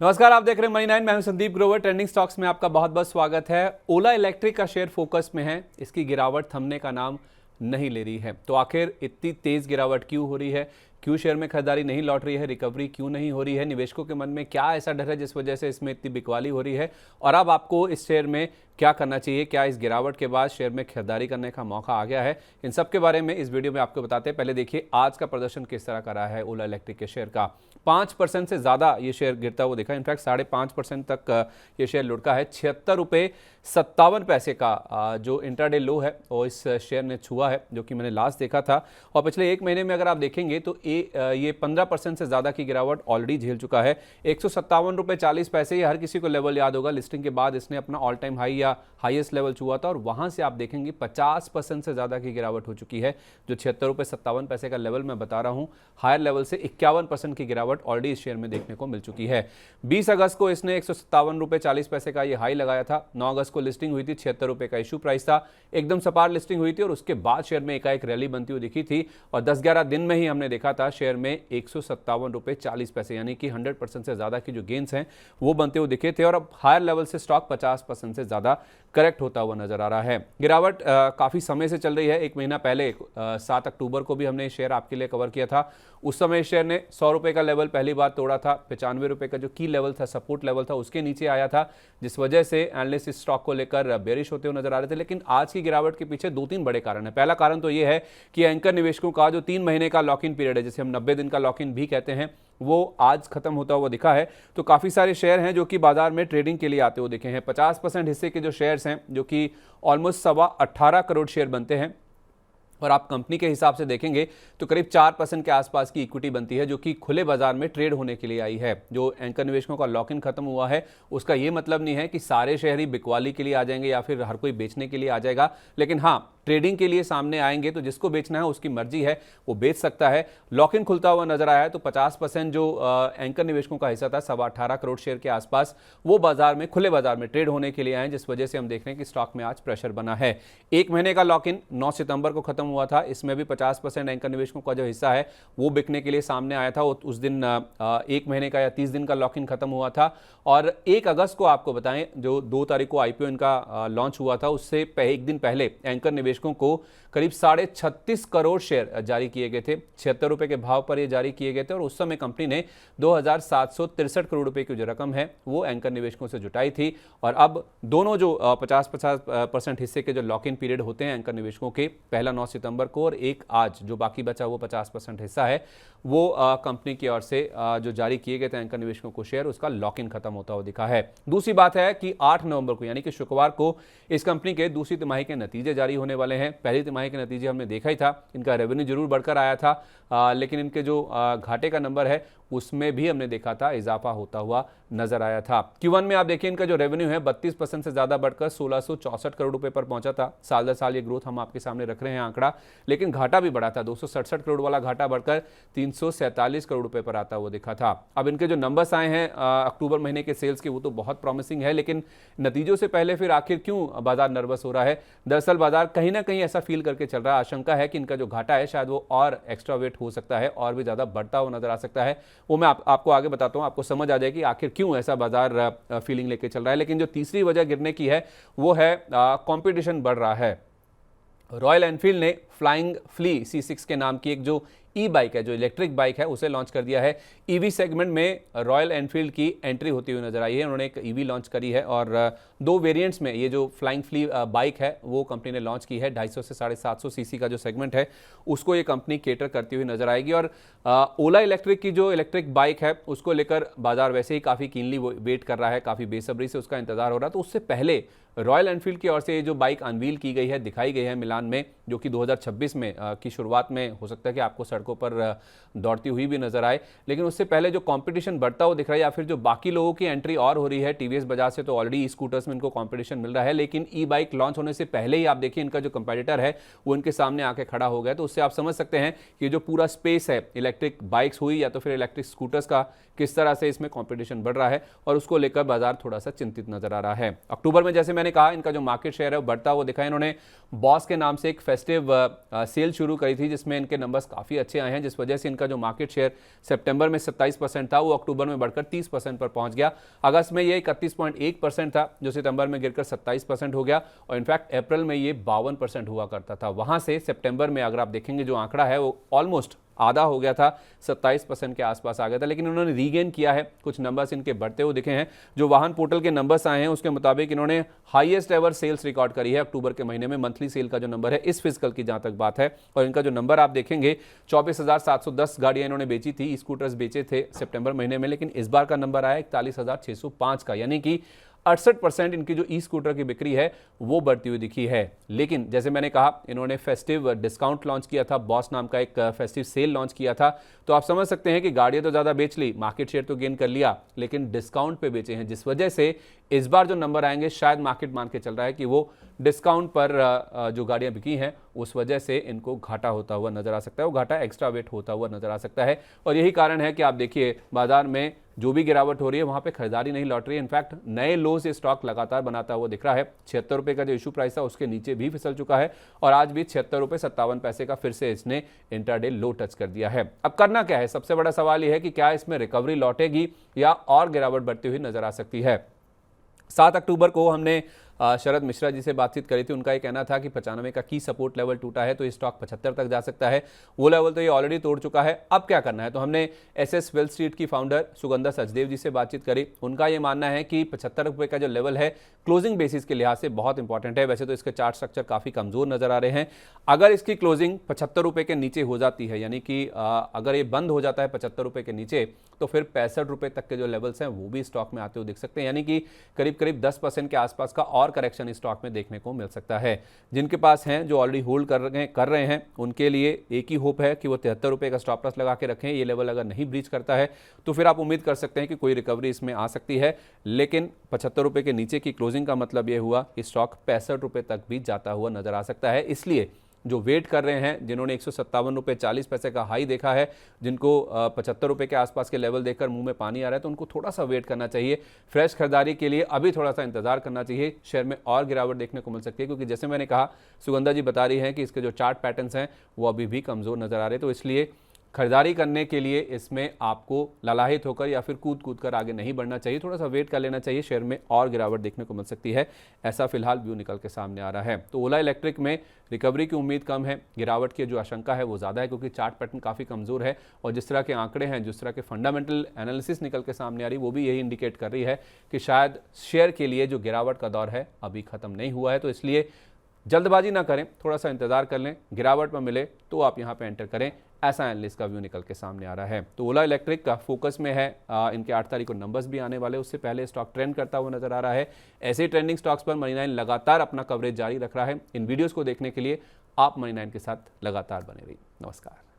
नमस्कार, आप देख रहे हैं मनी 9। मैं हूं संदीप ग्रोवर। ट्रेंडिंग स्टॉक्स में आपका बहुत बहुत स्वागत है। ओला इलेक्ट्रिक का शेयर फोकस में है। इसकी गिरावट थमने का नाम नहीं ले रही है। तो आखिर इतनी तेज गिरावट क्यों हो रही है? क्यों शेयर में खरीदारी नहीं लौट रही है? रिकवरी क्यों नहीं हो रही है? निवेशकों के मन में क्या ऐसा डर है जिस वजह से इसमें इतनी बिकवाली हो रही है? और अब आपको इस शेयर में क्या करना चाहिए? क्या इस गिरावट के बाद शेयर में खरीदारी करने का मौका आ गया है? इन सब के बारे में इस वीडियो में आपको बताते हैं। पहले देखिए आज का प्रदर्शन किस तरह का रहा है ओला इलेक्ट्रिक के शेयर का। 5% से ज़्यादा ये शेयर गिरता हुआ दिखा। इनफैक्ट 5.5% तक ये शेयर लुढ़का है। 76.57 का जो इंट्राडे लो है वो इस शेयर ने छुआ है, जो कि मैंने लास्ट देखा था। और पिछले एक महीने में अगर आप देखेंगे तो ये 15% से ज़्यादा की गिरावट ऑलरेडी झेल चुका है। 157.40 ये हर किसी को लेवल याद होगा। लिस्टिंग के बाद इसने अपना ऑल टाइम हाई या हाईएस्ट लेवल छुआ था और वहां से आप देखेंगे 50% से ज़्यादा की गिरावट हो चुकी है। जो 76.57 का लेवल मैं बता रहा हूँ, हायर लेवल से 51% की गिरावट ऑलरेडी इस शेयर में देखने को मिल चुकी है। 20 अगस्त को इसने 157.40 का ये हाई लगाया था। 9 अगस्त को लिस्टिंग हुई थी, 76 रुपए का इशू प्राइस था। एकदम सपाट लिस्टिंग हुई थी और उसके बाद शेयर में एकाएक रैली बनती हुई दिखी थी और 10-11 दिन में ही हमने देखा था शेयर में 157.40 यानी कि 100% से ज्यादा की जो गेंस हैं वो बनते हुए दिखे थे। और अब हायर लेवल से स्टॉक 50% से ज्यादा करेक्ट होता हुआ नजर आ रहा है। गिरावट काफी समय से चल रही है। एक महीना पहले 7 अक्टूबर को भी हमने शेयर आपके लिए कवर किया था। उस समय शेयर ने 100 रुपए का लेवल पहली बार तोड़ा था। 95 रुपए का जो की लेवल था, सपोर्ट लेवल था, उसके नीचे आया था, जिस वजह से एनालिस्ट इस स्टॉक को लेकर बेरिश होते हुए नजर आ रहे थे। लेकिन आज की गिरावट के पीछे 2-3 बड़े कारण है। पहला कारण तो यह है कि एंकर निवेशकों का जो 3 महीने का लॉक इन पीरियड है, जिसे हम 90 दिन का लॉक इन भी कहते हैं, वो आज खत्म होता हुआ दिखा है। तो काफी सारे शेयर हैं जो कि बाजार में ट्रेडिंग के लिए आते हुए दिखे हैं। 50% हिस्से के जो शेयर्स हैं, जो कि ऑलमोस्ट 18 करोड़ शेयर बनते हैं, और आप कंपनी के हिसाब से देखेंगे तो करीब 4% के आसपास की इक्विटी बनती है, जो कि खुले बाजार में ट्रेड होने के लिए आई है। जो एंकर निवेशकों का लॉक इन खत्म हुआ है, उसका यह मतलब नहीं है कि सारे शेयर ही बिकवाली के लिए आ जाएंगे या फिर हर कोई बेचने के लिए आ जाएगा। लेकिन हाँ, ट्रेडिंग के लिए सामने आएंगे तो जिसको बेचना है उसकी मर्जी है, वो बेच सकता है। लॉक इन खुलता हुआ नजर आया है तो 50% जो एंकर निवेशकों का हिस्सा था 18.25 करोड़ शेयर के आसपास, वो बाजार में, खुले बाजार में ट्रेड होने के लिए आए, जिस वजह से हम देख रहे हैं कि स्टॉक में आज प्रेशर बना है। एक महीने का लॉक इन 9 सितंबर को खत्म हुआ था। इसमें भी 50% एंकर निवेशकों का जो हिस्सा है वो बिकने के लिए सामने आया था। उस दिन एक महीने का या 30 दिन का लॉक इन खत्म हुआ था। और 1 अगस्त को आपको बताएं, जो 2 तारीख को आईपीओ इनका लॉन्च हुआ था, उससे एक दिन पहले एंकर निवेशकों को करीब 36.5 करोड़ शेयर जारी किए गए थे। 76 रुपए के भाव पर ये जारी किए गए थे और उस समय कंपनी ने 2,763 करोड़ रुपए की जो रकम है वो एंकर निवेशकों से जुटाई थी। और अब दोनों जो 50% हिस्से के जो लॉक इन पीरियड होते हैं एंकर निवेशकों के, पहला 9 सितंबर को और एक आज, जो बाकी बचा वो 50% हिस्सा है, वो कंपनी की ओर से जो जारी किए गए थे एंकर निवेशकों को शेयर, उसका लॉक इन खत्म होता हुआ दिखा है। दूसरी बात है कि 8 नवंबर को यानी कि शुक्रवार को इस कंपनी के दूसरी तिमाही के नतीजे जारी होने वाले हैं। पहली तिमाही के नतीजे हमने देखा ही था, इनका रेवेन्यू जरूर बढ़कर आया था, लेकिन इनके जो घाटे का नंबर है उसमें भी हमने देखा था इजाफा होता हुआ नजर आया था। Q1 में आप देखिए इनका जो रेवेन्यू है 32% से ज्यादा बढ़कर 1664 करोड़ रुपए पर पहुंचा था। साल दर साल ये ग्रोथ हम आपके सामने रख रहे हैं आंकड़ा, लेकिन घाटा भी बढ़ा था। 267 करोड़ वाला घाटा बढ़कर 347 करोड़ रुपए पर आता हुआ दिखा था। अब इनके जो नंबर्स आए हैं अक्टूबर महीने के सेल्स के, वो तो बहुत प्रॉमिसिंग है, लेकिन नतीजों से पहले फिर आखिर क्यों बाजार नर्वस हो रहा है? दरअसल बाजार कहीं ना कहीं ऐसा फील करके चल रहा है, आशंका है कि इनका जो घाटा है शायद वो और एक्स्ट्रा वेट हो सकता है और भी ज्यादा बढ़ता हुआ नजर आ सकता है। वो मैं आपको आगे बताता हूं, आपको समझ आ जाएगी आखिर क्यों ऐसा बाजार फीलिंग लेके चल रहा है। लेकिन जो तीसरी वजह गिरने की है वो है कंपटीशन बढ़ रहा है। रॉयल एनफील्ड ने फ्लाइंग फ्ली C6 के नाम की एक जो ई बाइक है, जो इलेक्ट्रिक बाइक है, उसे लॉन्च कर दिया है। ईवी सेगमेंट में रॉयल एनफील्ड की एंट्री होती हुई नजर आई है। उन्होंने एक ईवी लॉन्च करी है और 2 वेरिएंट्स में ये जो फ्लाइंग फ्ली बाइक है वो कंपनी ने लॉन्च की है। 250 से 750 सीसी का जो सेगमेंट है उसको ये कंपनी केटर करती हुई नजर आएगी। और ओला इलेक्ट्रिक की जो इलेक्ट्रिक बाइक है उसको लेकर बाजार वैसे ही काफ़ी कीनली वेट कर रहा है, काफ़ी बेसब्री से उसका इंतजार हो रहा है। तो उससे पहले रॉयल एनफील्ड की ओर से ये जो बाइक अनवील की गई है, दिखाई गई है मिलान में, जो कि 2026 में की शुरुआत में हो सकता है कि आपको सड़कों पर दौड़ती हुई भी नजर आए। लेकिन उससे पहले जो कंपटीशन बढ़ता हुआ दिख रहा है या फिर जो बाकी लोगों की एंट्री और हो रही है, टीवीएस बजाज से तो ऑलरेडी ई स्कूटर्स में इनको कंपटीशन मिल रहा है, लेकिन ई बाइक लॉन्च होने से पहले ही आप देखिए इनका जो कंपेटिटर है वो इनके सामने आके खड़ा हो गया। तो उससे आप समझ सकते हैं कि जो पूरा स्पेस है इलेक्ट्रिक बाइक्स हुई या तो फिर इलेक्ट्रिक स्कूटर्स का, किस तरह से इसमें कंपटीशन बढ़ रहा है और उसको लेकर बाजार थोड़ा सा चिंतित नजर आ रहा है। अक्टूबर में जैसे मैंने कहा इनका जो मार्केट शेयर है वो बढ़ता हुआ दिखा है। इन्होंने बॉस के नाम से एक फेस्टिव सेल शुरू करी थी जिसमें इनके नंबर्स काफ़ी अच्छे आए हैं, जिस वजह से इनका जो मार्केट शेयर सितंबर में 27% था वो अक्टूबर में बढ़कर 30% पर पहुंच गया। अगस्त में ये 31.1% था जो सितंबर में गिरकर 27% हो गया और इनफैक्ट अप्रैल में ये 52% हुआ करता था। वहां से सितंबर में अगर आप देखेंगे जो आंकड़ा है वो ऑलमोस्ट आधा हो गया था, 27% के आसपास आ गया था, लेकिन इन्होंने रीगेन किया है। कुछ नंबर्स इनके बढ़ते हुए दिखे हैं। जो वाहन पोर्टल के नंबर्स आए हैं उसके मुताबिक इन्होंने हाईएस्ट एवर सेल्स रिकॉर्ड करी है अक्टूबर के महीने में। मंथली सेल का जो नंबर है इस फिजिकल की जहां तक बात है, और इनका जो नंबर आप देखेंगे 24,710 गाड़ियां इन्होंने बेची थी, स्कूटर्स बेचे थे सितंबर महीने में, लेकिन इस बार का नंबर आया 41,605 का, यानी कि 68% इनकी जो ई स्कूटर की बिक्री है वो बढ़ती हुई दिखी है। लेकिन जैसे मैंने कहा इन्होंने फेस्टिव डिस्काउंट लॉन्च किया था, बॉस नाम का एक फेस्टिव सेल लॉन्च किया था, तो आप समझ सकते हैं कि गाड़ियां तो ज़्यादा बेच ली, मार्केट शेयर तो गेन कर लिया, लेकिन डिस्काउंट पे बेचे हैं, जिस वजह से इस बार जो नंबर आएंगे शायद मार्केट मान के चल रहा है कि वो डिस्काउंट पर जो गाड़ियां बिकी हैं उस वजह से इनको घाटा होता हुआ नजर आ सकता है, वो घाटा एक्स्ट्रा वेट होता हुआ नजर आ सकता है। और यही कारण है कि आप देखिए बाजार में जो भी गिरावट हो रही है वहां पे खरीदारी नहीं लौट रही है। इनफैक्ट नए लो से स्टॉक लगातार बनाता हुआ दिख रहा है। 76 रुपए का जो इशू प्राइस था उसके नीचे भी फिसल चुका है और आज भी 76 रुपए 57 पैसे का फिर से इसने इंटरडे लो टच कर दिया है। अब करना क्या है, सबसे बड़ा सवाल यह है कि क्या इसमें रिकवरी लौटेगी या और गिरावट बढ़ती हुई नजर आ सकती है। 7 अक्टूबर को हमने शरद मिश्रा जी से बातचीत करी थी। उनका ये कहना था कि 95 का की सपोर्ट लेवल टूटा है तो ये स्टॉक 75 तक जा सकता है। वो लेवल तो ये ऑलरेडी तोड़ चुका है। अब क्या करना है, तो हमने एसएस वेल्थ स्ट्रीट की फाउंडर सुगंधा सचदेव जी से बातचीत करी। उनका ये मानना है कि 75 रुपये का जो लेवल है क्लोजिंग बेसिस के लिहाज से बहुत इंपॉर्टेंट है। वैसे तो इसके चार्ट स्ट्रक्चर काफ़ी कमजोर नजर आ रहे हैं। अगर इसकी क्लोजिंग 75 रुपये के नीचे हो जाती है, यानी कि अगर ये बंद हो जाता है 75 रुपये के नीचे, तो फिर 65 रुपये तक के जो लेवल्स हैं वो भी स्टॉक में आते हुए दिख सकते हैं, यानी कि करीब करीब 10% के आसपास का और करेक्शन इस स्टॉक में देखने को मिल सकता है। जिनके पास हैं, जो ऑलरेडी होल्ड कर रहे हैं, उनके लिए एक ही होप है कि वो 73 रुपये का स्टॉप लॉस लगा के रखें। ये लेवल अगर नहीं ब्रीच करता है तो फिर आप उम्मीद कर सकते हैं कि कोई रिकवरी इसमें आ सकती है, लेकिन 75 रुपये के नीचे की क्लोजिंग का मतलब ये हुआ कि स्टॉक 65 रुपये तक भी जाता हुआ नजर आ सकता है। इसलिए जो वेट कर रहे हैं, जिन्होंने 157 रुपये 40 पैसे का हाई देखा है, जिनको 75 रुपये के आसपास के लेवल देखकर मुंह में पानी आ रहा है, तो उनको थोड़ा सा वेट करना चाहिए। फ्रेश खरीदारी के लिए अभी थोड़ा सा इंतजार करना चाहिए। शेयर में और गिरावट देखने को मिल सकती है, क्योंकि जैसे मैंने कहा सुगंधा जी बता रही हैं कि इसके जो चार्ट पैटर्न्स हैं वो अभी भी कमज़ोर नजर आ रहे हैं। तो इसलिए खरीदारी करने के लिए इसमें आपको ललाहित होकर या फिर कूद कर आगे नहीं बढ़ना चाहिए, थोड़ा सा वेट कर लेना चाहिए। शेयर में और गिरावट देखने को मिल सकती है, ऐसा फिलहाल व्यू निकल के सामने आ रहा है। तो ओला इलेक्ट्रिक में रिकवरी की उम्मीद कम है, गिरावट की जो आशंका है वो ज़्यादा है, क्योंकि चार्ट पैटर्न काफ़ी कमज़ोर है और जिस तरह के आंकड़े हैं, जिस तरह के फंडामेंटल एनालिसिस निकल के सामने आ रही, वो भी यही इंडिकेट कर रही है कि शायद शेयर के लिए जो गिरावट का दौर है अभी ख़त्म नहीं हुआ है। तो इसलिए जल्दबाजी ना करें, थोड़ा सा इंतजार कर लें, गिरावट में मिले तो आप यहाँ पे एंटर करें, ऐसा एनालिस्ट का व्यू निकल के सामने आ रहा है। तो ओला इलेक्ट्रिक का फोकस में है। इनके 8 तारीख को नंबर्स भी आने वाले, उससे पहले स्टॉक ट्रेंड करता हुआ नजर आ रहा है। ऐसे ट्रेंडिंग स्टॉक्स पर मनी 9 लगातार अपना कवरेज जारी रख रहा है। इन वीडियोज़ को देखने के लिए आप मनी 9 के साथ लगातार बने रहिए। नमस्कार।